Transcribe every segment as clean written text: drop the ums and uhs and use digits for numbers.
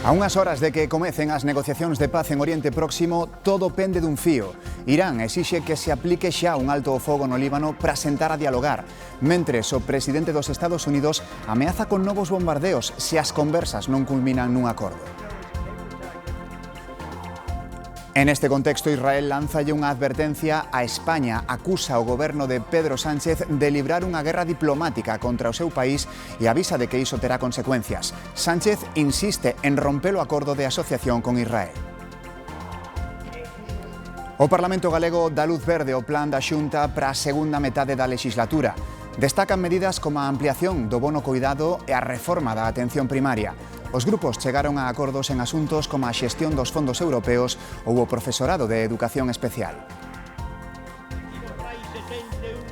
A unhas horas de que comecen as negociacións de paz en Oriente Próximo, todo pende dun fío. Irán exixe que se aplique xa un alto ao fogo no Líbano para sentar a dialogar. Mentres, o presidente dos Estados Unidos ameaza con novos bombardeos se as conversas non culminan nun acordo. En este contexto, Israel lánzalle unha advertencia a España. Acusa ao goberno de Pedro Sánchez de librar unha guerra diplomática contra o seu país e avisa de que iso terá consecuencias. Sánchez insiste en romper o acordo de asociación con Israel. O Parlamento galego dá luz verde ao plan da Xunta para a segunda metade da legislatura. Destacan medidas como a ampliación do bono coidado e a reforma da atención primaria. Os grupos chegaron a acordos en asuntos como a xestión dos fondos europeos ou o profesorado de educación especial.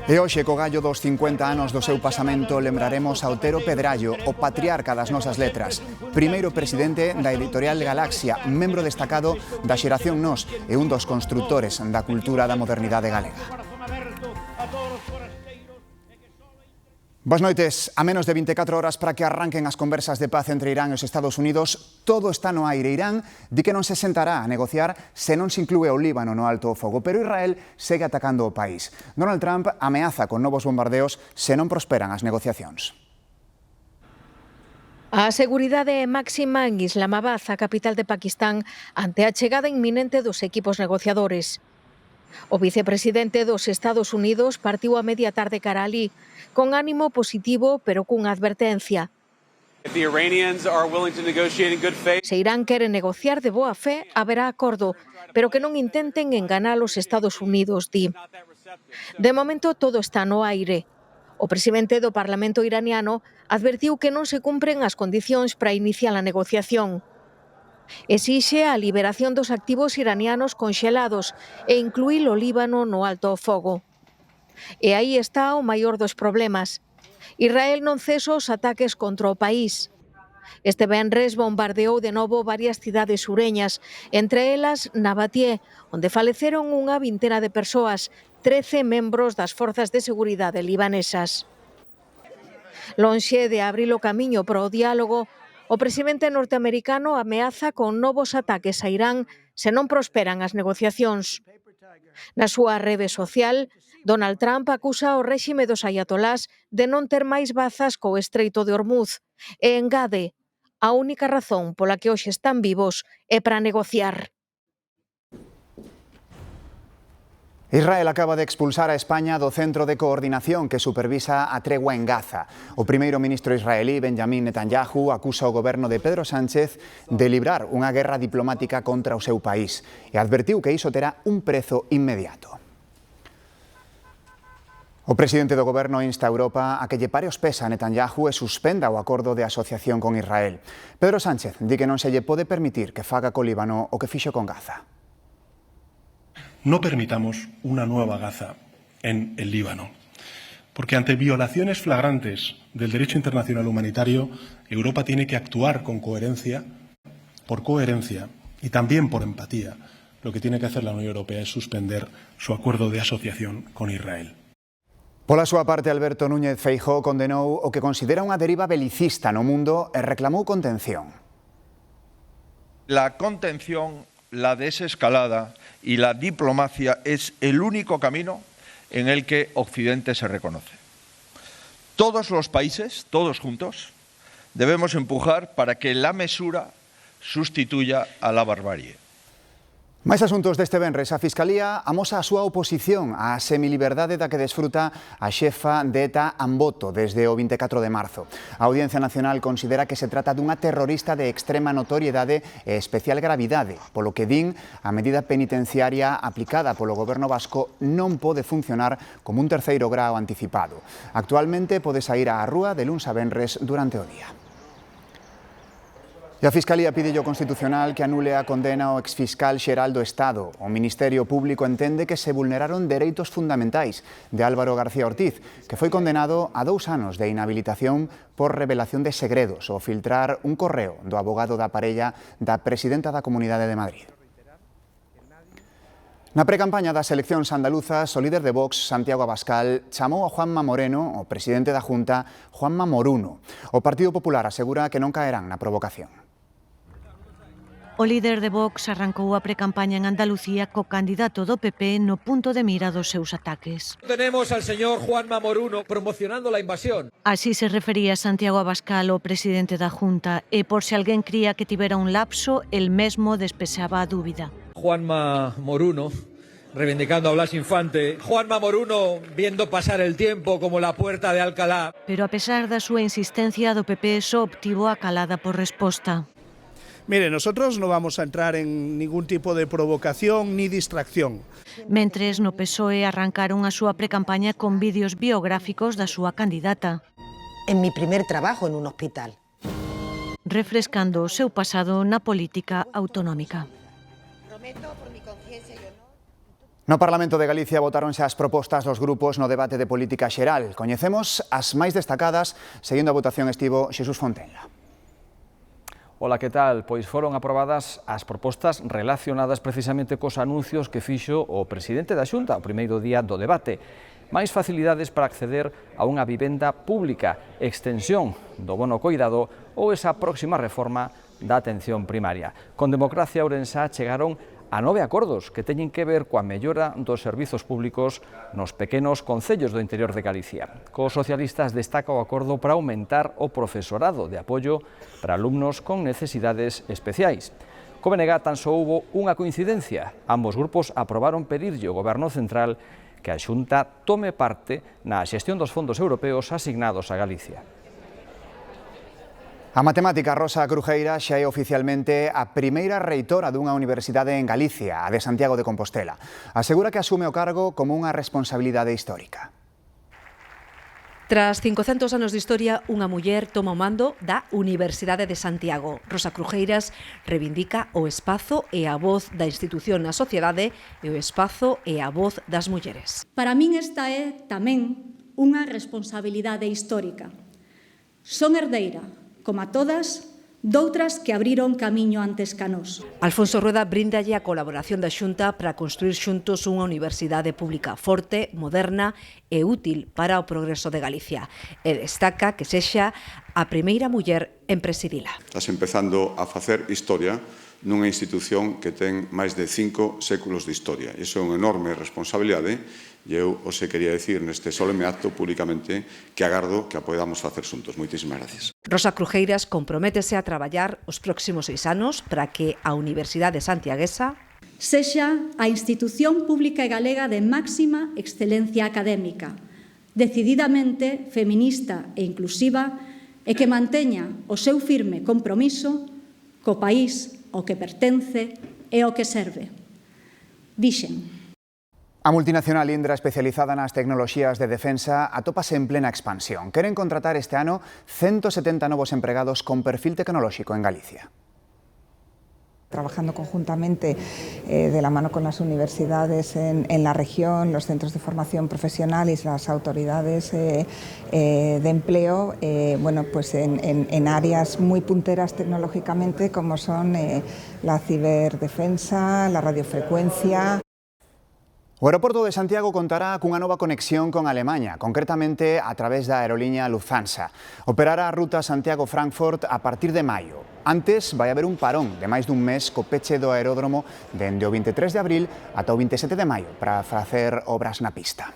E hoxe, co gallo dos 50 anos do seu pasamento, lembraremos a Otero Pedrallo, o patriarca das nosas letras. Primeiro presidente da editorial Galaxia, membro destacado da xeración Nós e un dos construtores da cultura da modernidade galega. Boas noites. A menos de 24 horas para que arranquen as conversas de paz entre Irán e os Estados Unidos, todo está no aire. Irán di que non se sentará a negociar se non se inclúe o Líbano no alto o fogo, pero Israel segue atacando o país. Donald Trump ameaza con novos bombardeos se non prosperan as negociacións. A seguridade é máxima en Islamabad, a capital de Pakistán, ante a chegada inminente dos equipos negociadores. O vicepresidente dos Estados Unidos partiu a media tarde cara alí, con ánimo positivo, pero cunha advertencia. Se Irán quere negociar de boa fe, haberá acordo, pero que non intenten enganar os Estados Unidos, di. De momento, todo está no aire. O presidente do Parlamento iraniano advertiu que non se cumpren as condicións para iniciar a negociación. Exixe a liberación dos activos iranianos conxelados e incluir o Líbano no alto o fogo. E aí está o maior dos problemas. Israel non cesa os ataques contra o país. Este venres bombardeou de novo varias cidades sureñas, entre elas Nabatie, onde faleceron unha vintena de persoas, 13 membros das forzas de seguridade libanesas. Lonxe de abrir o camiño para o diálogo, o presidente norteamericano ameaza con novos ataques a Irán se non prosperan as negociacións. Na súa rede social, Donald Trump acusa o réxime dos ayatolás de non ter máis bazas co Estreito de Hormuz e engade: a única razón pola que hoxe están vivos é para negociar. Israel acaba de expulsar a España do Centro de Coordinación que supervisa a tregua en Gaza. O primeiro ministro israelí, Benjamin Netanyahu, acusa o goberno de Pedro Sánchez de librar unha guerra diplomática contra o seu país e advertiu que iso terá un prezo inmediato. O presidente do goberno insta a Europa a que lle pare os pés a Netanyahu e suspenda o acordo de asociación con Israel. Pedro Sánchez di que non se lle pode permitir que faga co Líbano o que fixo con Gaza. No permitamos una nueva Gaza en el Líbano, porque ante violaciones flagrantes del derecho internacional humanitario, Europa tiene que actuar con coherencia, y también por empatía. Lo que tiene que hacer la Unión Europea es suspender su acuerdo de asociación con Israel. Pola súa parte, Alberto Núñez Feijóo condenou o que considera unha deriva belicista no mundo e reclamou contención. La contención, la desescalada y la diplomacia es el único camino en el que Occidente se reconoce. Todos los países, todos juntos, debemos empujar para que la mesura sustituya a la barbarie. Máis asuntos deste venres. A Fiscalía amosa a súa oposición á semiliberdade da que desfruta a xefa de ETA Amboto desde o 24 de marzo. A Audiencia Nacional considera que se trata dunha terrorista de extrema notoriedade e especial gravidade, polo que din a medida penitenciaria aplicada polo goberno vasco non pode funcionar como un terceiro grao anticipado. Actualmente pode saír á rúa de luns a venres durante o día. E a Fiscalía pide ao Constitucional que anule a condena ao exfiscal xeral do Estado. O Ministerio Público entende que se vulneraron dereitos fundamentais de Álvaro García Ortiz, que foi condenado a 2 anos de inhabilitación por revelación de segredos ou filtrar un correo do abogado da parella da presidenta da Comunidade de Madrid. Na precampaña das eleccións andaluzas, o líder de Vox, Santiago Abascal, chamou a Juanma Moreno, o presidente da Junta, Juanma Moruno. O Partido Popular asegura que non caerán na provocación. O líder de Vox arrancou a precampaña en Andalucía co candidato do PP no punto de mira dos seus ataques. Tenemos al señor Juanma Moruno promocionando la invasión. Así se refería Santiago Abascal, o presidente da Junta, e por se alguén cría que tivera un lapso, el mesmo despexaba a dúbida. Juanma Moruno reivindicando a Blas Infante. Juanma Moruno viendo pasar el tiempo como la puerta de Alcalá. Pero a pesar da súa insistencia, do PP só obtivo a calada por resposta. Mire, nosotros no vamos a entrar en ningún tipo de provocación ni distracción. Mentres, no PSOE arrancaron a súa precampaña con vídeos biográficos da súa candidata, En mi primer trabajo en un hospital. refrescando o seu pasado na política autonómica. No Parlamento de Galicia votáronse as propostas dos grupos no debate de política xeral. Coñecemos as máis destacadas, seguindo a votación estivo Xesús Fontenla. Ola, que tal? Pois foron aprobadas as propostas relacionadas precisamente cos anuncios que fixo o presidente da Xunta o primeiro día do debate. Máis facilidades para acceder a unha vivenda pública, extensión do bono coidado ou esa próxima reforma da atención primaria. Con Democracia Ourensá chegaron a 9 acordos que teñen que ver coa mellora dos servizos públicos nos pequenos concellos do interior de Galicia. Cos socialistas destaca o acordo para aumentar o profesorado de apoio para alumnos con necesidades especiais. Co BNG tan só houbo unha coincidencia. Ambos grupos aprobaron pedirlle ao Goberno Central que a Xunta tome parte na xestión dos fondos europeos asignados a Galicia. A matemática Rosa Crujeira xa é oficialmente a primeira reitora dunha universidade en Galicia, a de Santiago de Compostela. Asegura que asume o cargo como unha responsabilidade histórica. Tras 500 anos de historia, unha muller toma o mando da Universidade de Santiago. Rosa Crujeiras reivindica o espazo e a voz da institución na sociedade e o espazo e a voz das mulleres. Para min esta é tamén unha responsabilidade histórica. Son herdeira, como a todas, doutras que abriron camiño antes ca nós. Alfonso Rueda brindalle a colaboración da Xunta para construir xuntos unha universidade pública forte, moderna e útil para o progreso de Galicia. E destaca que sexa a primeira muller en presidila. Estás empezando a facer historia nunha institución que ten máis de 5 séculos de historia. Iso é unha enorme responsabilidade e eu os quería decir neste solemne acto públicamente que agardo que a podamos facer xuntos. Moitísimas gracias. Rosa Crujeiras comprométese a traballar os próximos 6 anos para que a Universidade Santiaguesa sexa a institución pública e galega de máxima excelencia académica, decididamente feminista e inclusiva, e que manteña o seu firme compromiso co país ao que pertence e ao que serve. Dixen. A multinacional Indra, especializada nas tecnoloxías de defensa, atópase en plena expansión. Queren contratar este ano 170 novos empregados con perfil tecnolóxico en Galicia. Trabajando conjuntamente de la mano con las universidades en la región, los centros de formación profesional y las autoridades de empleo, bueno, pues en áreas muy punteras tecnológicamente como son la ciberdefensa, la radiofrecuencia. O aeroporto de Santiago contará cunha nova conexión con Alemaña, concretamente a través da aerolínea Lufthansa. Operará a ruta Santiago-Frankfurt a partir de maio. Antes vai haber un parón de máis dun mes co peche do aeródromo dende o 23 de abril ata o 27 de maio para facer obras na pista.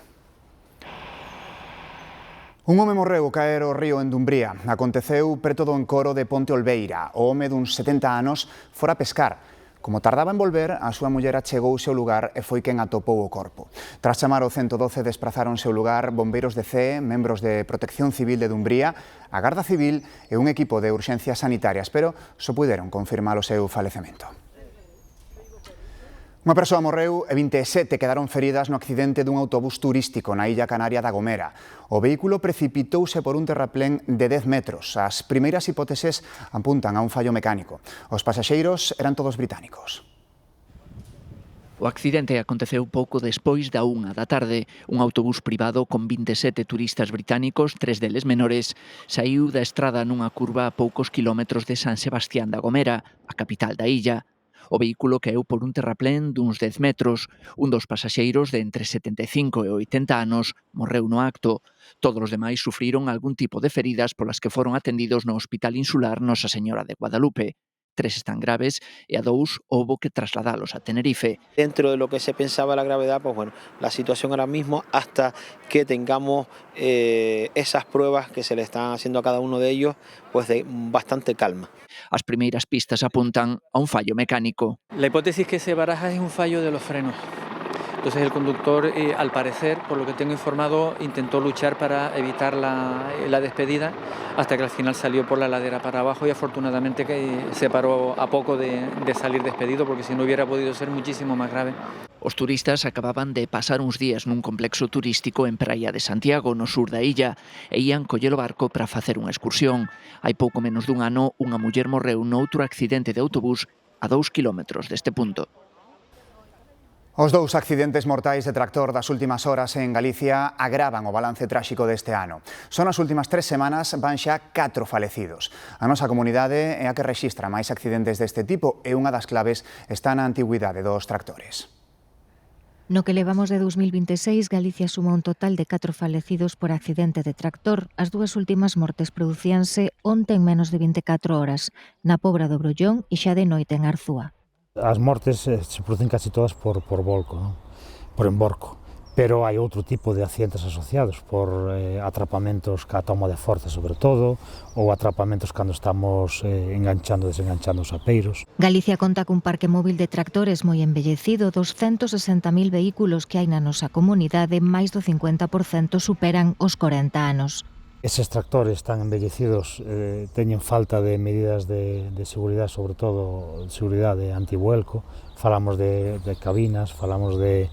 Un home morreu ao caer ao río en Dumbría. Aconteceu preto do encoro de Ponte Olveira. O home duns 70 anos fora pescar. Como tardaba en volver, a súa muller achegouse ao lugar e foi quen atopou o corpo. Tras chamar ao 112, desprazáronse ao lugar bombeiros de CEE, membros de Protección Civil de Dumbría, a Garda Civil e un equipo de urxencias sanitarias, pero só puderon confirmar o seu falecemento. Unha persoa morreu e 27 quedaron feridas no accidente dun autobús turístico na illa canaria da Gomera. O vehículo precipitouse por un terraplén de 10 metros. As primeiras hipóteses apuntan a un fallo mecánico. Os pasaxeiros eran todos británicos. O accidente aconteceu pouco despois da 1 da tarde. Un autobús privado con 27 turistas británicos, 3 deles menores, saiu da estrada nunha curva a poucos kilómetros de San Sebastián da Gomera, a capital da illa. O vehículo caeu por un terraplén duns 10 metros. Un dos pasaxeiros de entre 75 e 80 anos morreu no acto. Todos os demais sufriron algún tipo de feridas polas que foron atendidos no Hospital Insular Nosa Señora de Guadalupe. 3 están graves e a 2 houbo que trasladalos a Tenerife. Dentro de lo que se pensaba la gravedad, pues bueno, la situación ahora mismo, hasta que tengamos esas pruebas que se le están haciendo a cada uno de ellos, pues de bastante calma. As primeiras pistas apuntan a un fallo mecánico. La hipótesis que se baraja es un fallo de los frenos. Entonces el conductor, al parecer, por lo que tengo informado, intentó luchar para evitar la despedida hasta que al final salió por la ladera para abajo y afortunadamente que se paró a poco de salir despedido, porque si no hubiera podido ser muchísimo más grave. Os turistas acababan de pasar uns días nun complexo turístico en Praia de Santiago, no sur da illa, e ían coller o barco para facer unha excursión. Hai pouco menos dun ano, unha muller morreu noutro accidente de autobús a 2 kilómetros deste punto. Os dous accidentes mortais de tractor das últimas horas en Galicia agravan o balance tráxico deste ano. Son as últimas 3 semanas, van xa 4 falecidos. A nosa comunidade é a que rexistra máis accidentes deste tipo e unha das claves está na antigüidade dos tractores. No que levamos de 2026, Galicia suma un total de 4 falecidos por accidente de tractor. As dúas últimas mortes producíanse onte en menos de 24 horas, na Pobra do Brollón e xa de noite en Arzúa. As mortes se producen casi todas por volco, non? Por emborco, pero hai outro tipo de accidentes asociados por atrapamentos ca toma de forza sobre todo, ou atrapamentos cando estamos enganchando e desenganchando os apeiros. Galicia conta cun parque móvil de tractores moi embellecido, 260.000 vehículos que hai na nosa comunidade, máis do 50% superan os 40 anos. Eses tractores tan embellecidos teñen falta de medidas de seguridade, sobre todo de seguridade antivuelco. Falamos de cabinas, falamos de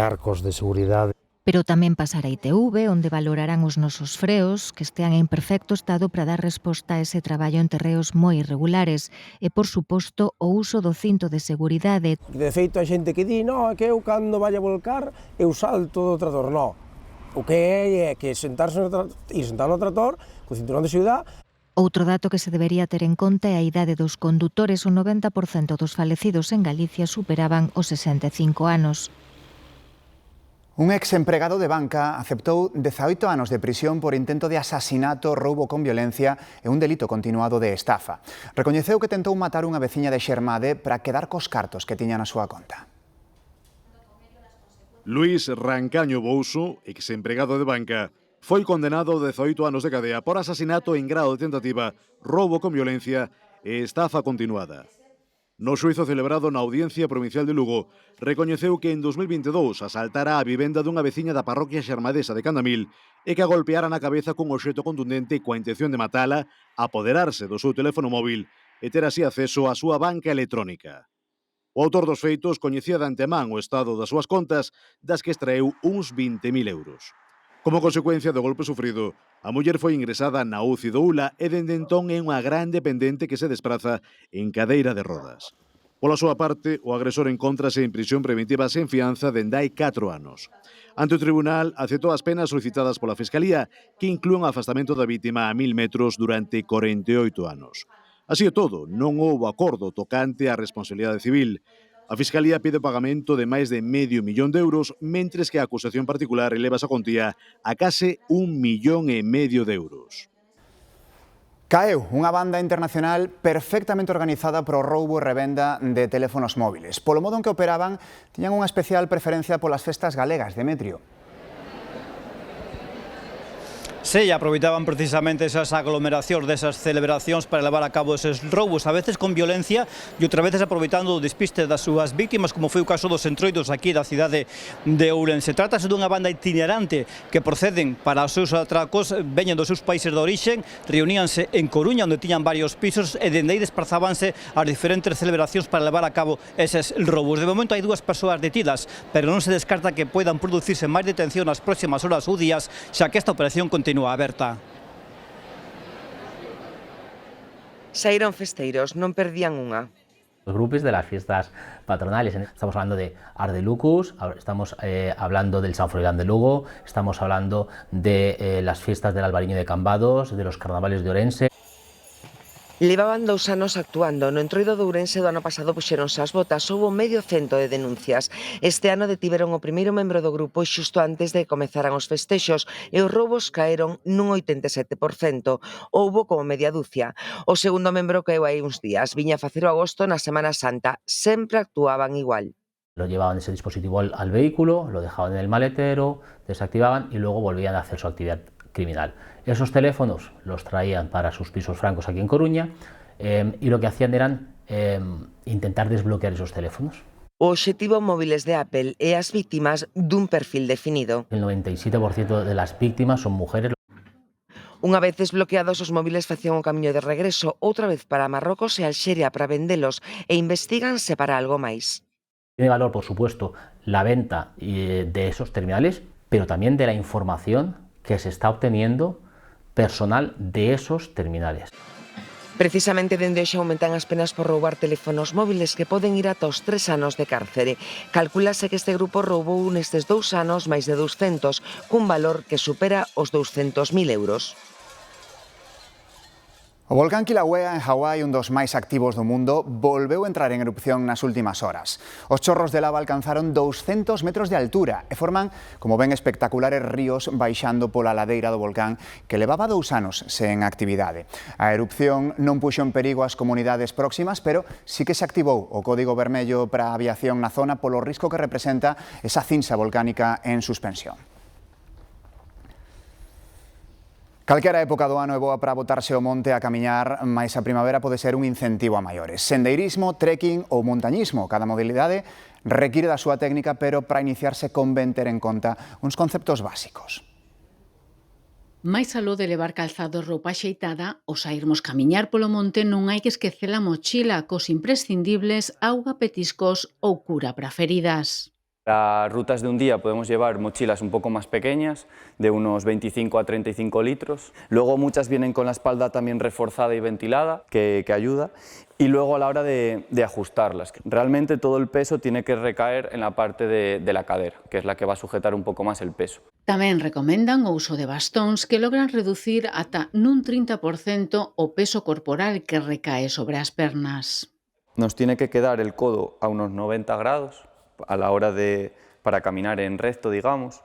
arcos de seguridade. Pero tamén pasar a ITV, onde valorarán os nosos freos, que estean en perfecto estado para dar resposta a ese traballo en terreos moi irregulares e, por suposto, o uso do cinto de seguridade. De feito, a xente que di, no, que eu cando vai a volcar, eu salto do trator, no. O que é que sentarse no trator, co cinturón de seguridade. Outro dato que se debería ter en conta é a idade dos condutores. O 90% dos falecidos en Galicia superaban os 65 anos. Un exempregado de banca aceptou 18 anos de prisión por intento de asasinato, roubo con violencia e un delito continuado de estafa. Recoñeceu que tentou matar unha veciña de Xermade para quedar cos cartos que tiña na súa conta. Luís Rancaño Bouso, exempregado de banca, foi condenado a 18 anos de cadea por asasinato en grado de tentativa, roubo con violencia e estafa continuada. No xuizo celebrado na Audiencia Provincial de Lugo, recoñeceu que en 2022 asaltara a vivenda dunha veciña da parroquia xermadesa de Candamil e que a golpeara na cabeza cun obxeto contundente coa intención de matala, apoderarse do seu teléfono móvil e ter así acceso á súa banca electrónica. O autor dos feitos coñecía de antemán o estado das súas contas, das que extraeu uns 20.000 euros. Como consecuencia do golpe sufrido, a muller foi ingresada na UCI do ULA e dende entón é unha gran dependente que se despraza en cadeira de rodas. Pola súa parte, o agresor encóntrase en prisión preventiva sen fianza dende hai 4 anos. Ante o tribunal, aceptou as penas solicitadas pola Fiscalía, que inclúen o afastamento da vítima a 1000 metros durante 48 anos. Así é todo, non houbo acordo tocante á responsabilidade civil. A Fiscalía pide o pagamento de máis de medio millón de euros, mentres que a acusación particular eleva esa contía a case 1,5 millón de euros. Caeu unha banda internacional perfectamente organizada para o roubo e revenda de teléfonos móviles. Polo modo en que operaban, tiñan unha especial preferencia polas festas galegas, Demetrio. Sí, aproveitaban precisamente esas aglomeracións, desas celebracións para levar a cabo eses roubos, a veces con violencia e outras veces aproveitando o despiste das súas víctimas, como foi o caso dos entroidos aquí da cidade de Ourense. Trátase dunha banda itinerante que proceden para os seus atracos, veñen dos seus países de orixen, reuníanse en Coruña, onde tiñan varios pisos, e dende aí desprazábanse ás diferentes celebracións para levar a cabo eses roubos. De momento hai 2 persoas detidas, pero non se descarta que poidan producirse máis detención nas próximas horas ou días, xa que esta operación continúa aberta. Saíron festeiros, non perdían unha. Los grupos de las fiestas patronales, estamos hablando de Ardelucus, estamos hablando del San Froilán de Lugo, estamos hablando de las fiestas del Albariño de Cambados, de los carnavales de Orense. Levaban 2 anos actuando. No Entroido de Ourense do ano pasado puxeronse as botas. Houbo medio cento de denuncias. Este ano detiveron o primeiro membro do grupo xusto antes de que comezaran os festexos e os roubos caeron nun 87%. Houbo como media dúcia. O segundo membro caeu aí uns días. Viña a facer o agosto na Semana Santa. Sempre actuaban igual. Lo llevaban ese dispositivo al vehículo, lo dejaban en el maletero, desactivaban y luego volvían a hacer su actividad criminal. Esos teléfonos los traían para sus pisos francos aquí en Coruña y lo que hacían eran intentar desbloquear esos teléfonos. O obxectivo móviles de Apple e as víctimas dun perfil definido. El 97% de las víctimas son mujeres. Unha vez desbloqueados os móviles facían o camiño de regreso, outra vez para Marrocos e Alxeria para vendelos e investiganse para algo máis. Tiene valor, por supuesto, la venta de esos terminales, pero también de la información que se está obteniendo personal de esos terminales. Precisamente dende hoxe aumentan as penas por roubar teléfonos móviles que poden ir ata os 3 anos de cárcere. Calcúlase que este grupo roubou nestes 2 anos máis de 200, cun valor que supera os 200.000 euros. O volcán Kilauea en Hawái, un dos máis activos do mundo, volveu entrar en erupción nas últimas horas. Os chorros de lava alcanzaron 200 metros de altura e forman como ben espectaculares ríos baixando pola ladeira do volcán que levaba 2 anos sen actividade. A erupción non puxo en perigo as comunidades próximas, pero sí que se activou o código vermello para a aviación na zona polo risco que representa esa cinza volcánica en suspensión. Calquera época do ano é boa para botarse ao monte a camiñar, mais a primavera pode ser un incentivo a maiores. Sendeirismo, trekking ou montañismo, cada modalidade require da súa técnica, pero para iniciarse convén ter en conta uns conceptos básicos. Mais aló de levar calzado e roupa axeitada, ao sairmos camiñar polo monte non hai que esquecer a mochila cos imprescindibles, auga, petiscos ou cura para feridas. Para rutas de un día podemos llevar mochilas un poco más pequeñas, de unos 25 a 35 litros. Luego muchas vienen con la espalda también reforzada y ventilada, que ayuda. Y luego a la hora de ajustarlas. Realmente todo el peso tiene que recaer en la parte de la cadera, que es la que va a sujetar un poco más el peso. Tamén recomendan o uso de bastóns que logran reducir ata nun 30% o peso corporal que recae sobre as pernas. Nos tiene que quedar el codo a unos 90 grados a la hora para caminar en recto, digamos,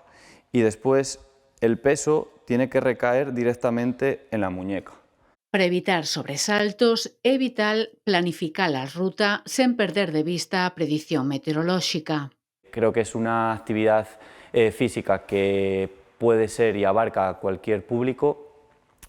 y después el peso tiene que recaer directamente en la muñeca. Para evitar sobresaltos, é vital planificar a ruta sen perder de vista a predición meteorolóxica. Creo que es una actividad física que puede ser y abarca a cualquier público,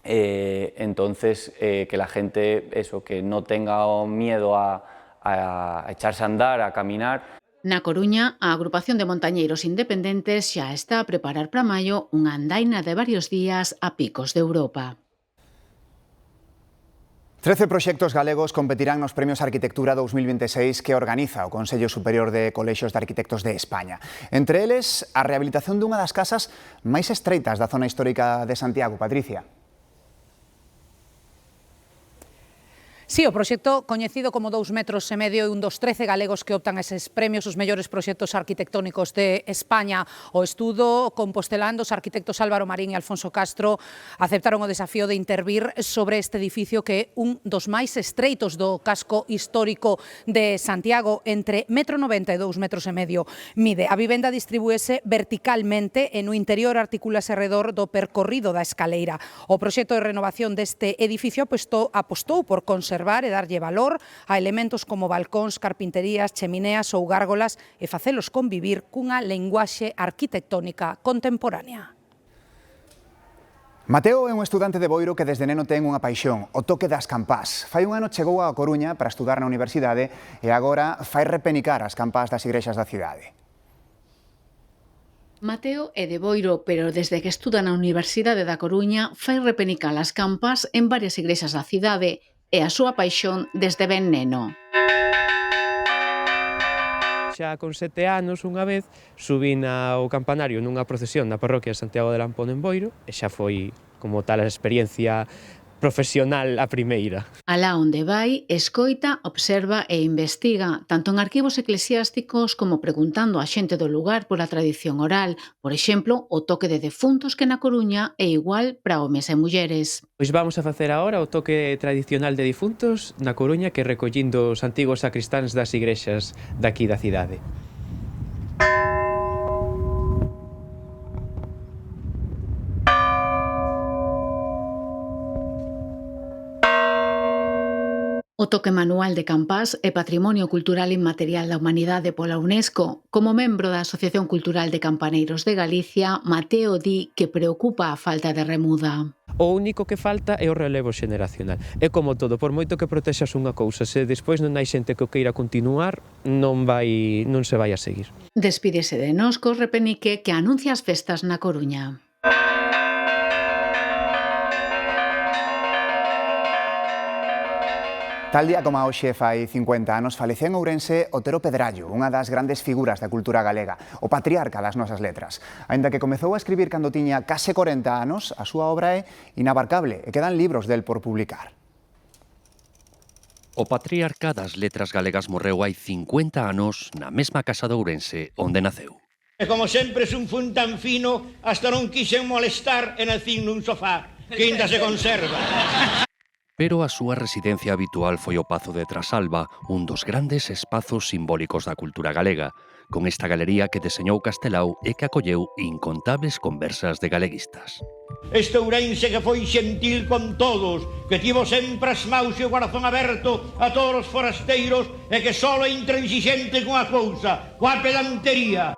entonces que la gente que no tenga miedo a echarse a andar, a caminar. Na Coruña, a agrupación de montañeiros independentes xa está a preparar para maio unha andaina de varios días a picos de Europa. 13 proxectos galegos competirán nos Premios Arquitectura 2026 que organiza o Consello Superior de Colexios de Arquitectos de España. Entre eles, a rehabilitación dunha das casas máis estreitas da zona histórica de Santiago. Patricia. Sí, o proxecto coñecido como 2,5 metros é un dos 13 galegos que optan a eses premios, os mellores proxectos arquitectónicos de España. O estudo compostelán dos arquitectos Álvaro Marín e Alfonso Castro aceptaron o desafío de intervir sobre este edificio que é un dos máis estreitos do casco histórico de Santiago, entre 1,90 m e 2,5 metros mide. A vivenda distribúese verticalmente e no interior articúlase alrededor do percorrido da escaleira. O proxecto de renovación deste edificio apostou por conservar e darlle valor a elementos como balcóns, carpinterías, chemineas ou gárgolas e facelos convivir cunha lenguaxe arquitectónica contemporánea. Mateo é un estudante de Boiro que desde neno ten unha paixón, o toque das campás. Fai un ano chegou a Coruña para estudar na universidade e agora fai repenicar as campás das igrexas da cidade. Mateo é de Boiro, pero desde que estuda na Universidade da Coruña fai repenicar as campas en varias igrexas da cidade e a súa paixón desde ben neno. Xa con 7 anos, unha vez, subín ao campanario nunha procesión da parroquia de Santiago de Lampón en Boiro, e xa foi como tal a experiencia profesional a primeira. Alá onde vai, escoita, observa e investiga, tanto en arquivos eclesiásticos como preguntando á xente do lugar pola tradición oral. Por exemplo, o toque de defuntos que na Coruña é igual para homes e mulleres. Pois vamos a facer agora o toque tradicional de difuntos na Coruña, que recollindo os antigos sacristáns das igrexas daqui da cidade. O toque manual de Campás é Patrimonio Cultural Inmaterial da Humanidade pola UNESCO. Como membro da Asociación Cultural de Campaneiros de Galicia, Mateo di que preocupa a falta de remuda. O único que falta é o relevo xeneracional. É como todo, por moito que protexas unha cousa, se despois non hai xente que o queira continuar, non se vai a seguir. Despídese de nós co repenique que anuncia as festas na Coruña. Tal día como hoxe fai 50 anos faleceu en Ourense Otero Pedrallo, unha das grandes figuras da cultura galega, o patriarca das nosas letras. Aínda que comezou a escribir cando tiña case 40 anos, a súa obra é inabarcable e quedan libros del por publicar. O patriarca das letras galegas morreu hai 50 anos na mesma casa de Ourense onde naceu. E como sempre un fun tan fino, hasta non quixen molestar en el fin nun sofá, que ainda se conserva. Pero a súa residencia habitual foi o Pazo de Trasalba, un dos grandes espazos simbólicos da cultura galega, con esta galería que deseñou Castelao e que acolleu incontables conversas de galeguistas. Este Ourense que foi xentil con todos, que tivo sempre as maus e o corazón aberto a todos os forasteiros e que só é intransigente cunha cousa, coa pedantería.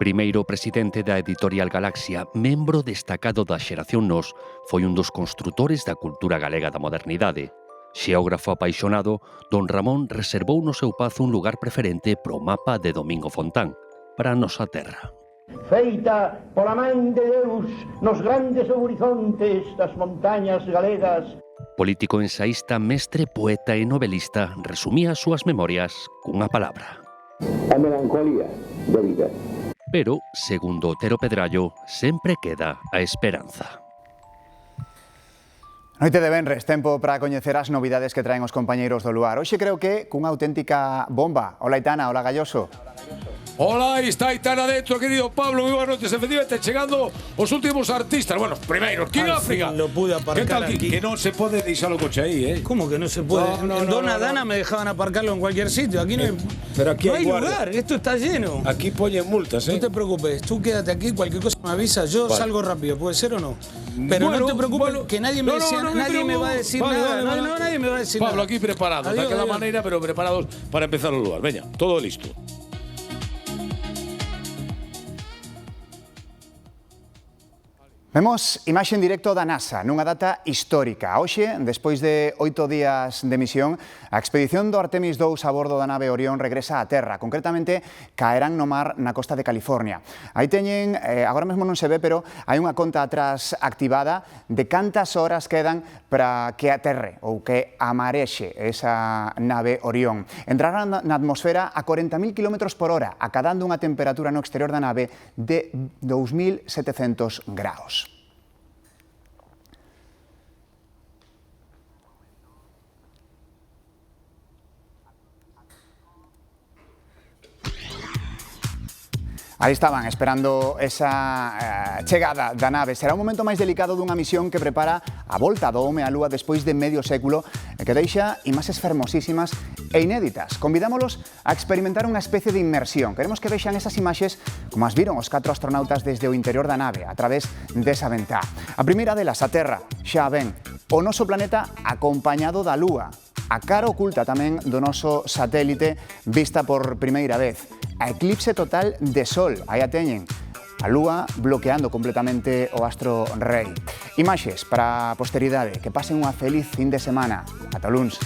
Primeiro presidente da Editorial Galaxia, membro destacado da xeración Nos, foi un dos construtores da cultura galega da modernidade. Xeógrafo apaixonado, don Ramón reservou no seu pazo un lugar preferente pro mapa de Domingo Fontán, para a nosa terra. Feita pola man de Deus nos grandes horizontes das montañas galegas. Político, ensaísta, mestre, poeta e novelista, resumía as súas memorias cunha palabra: a melancolía da vida. Pero, segundo Otero Pedrallo, sempre queda a esperanza. Noite de venres, tempo para coñecer as novidades que traen os compañeiros do lugar. Hoxe creo que cunha auténtica bomba. Hola Aitana, hola Galloso. Hola, aí está Aitana dentro, querido Pablo, moi boas noches. Efectivamente, chegando os últimos artistas. Bueno, primeiro, aquí en África. No pude aparcar aquí. Que non se pode deixar o coche aí, ¿eh? ¿Cómo que no se puede? En Dona Dana me dejaban aparcarlo en cualquier sitio. Aquí no hay, pero aquí no hay guardia. lugar, esto está lleno. Aquí ponen multas, ¿eh? No te preocupes, tú quédate aquí, cualquier cosa me avisa, yo salgo rápido, ¿puede ser o no? Pero no te preocupes, que nadie me me va a decir nada. No, nadie me va a decir nada. Pablo, aquí preparados, de aquella manera, pero preparados para empezar o lugar. Veña, todo listo. Vemos imaxe en directo da NASA nunha data histórica. Hoxe, despois de 8 días de misión, a expedición do Artemis 2 a bordo da nave Orión regresa á Terra. Concretamente, caerán no mar na costa de California. Aí teñen, agora mesmo non se ve, pero hai unha conta atrás activada de cantas horas quedan para que aterre ou que amarexe esa nave Orión. Entrarán na atmosfera a 40.000 km por hora, acadando unha temperatura no exterior da nave de 2.700 graus. Aí estaban, esperando esa chegada da nave. Será o momento máis delicado dunha misión que prepara a volta do home á Lúa despois de medio século e que deixa imaxes fermosísimas e inéditas. Convidámolos a experimentar unha especie de inmersión. Queremos que vexan esas imaxes como as viron os 4 astronautas desde o interior da nave, a través desa ventá. A primeira delas, a Terra, xa ven, o noso planeta acompañado da Lúa. A cara oculta tamén do noso satélite vista por primeira vez. A eclipse total de Sol, aí a teñen. A Lúa bloqueando completamente o astro rei. Imaxes para a posteridade, que pasen unha feliz fin de semana. Ata o luns.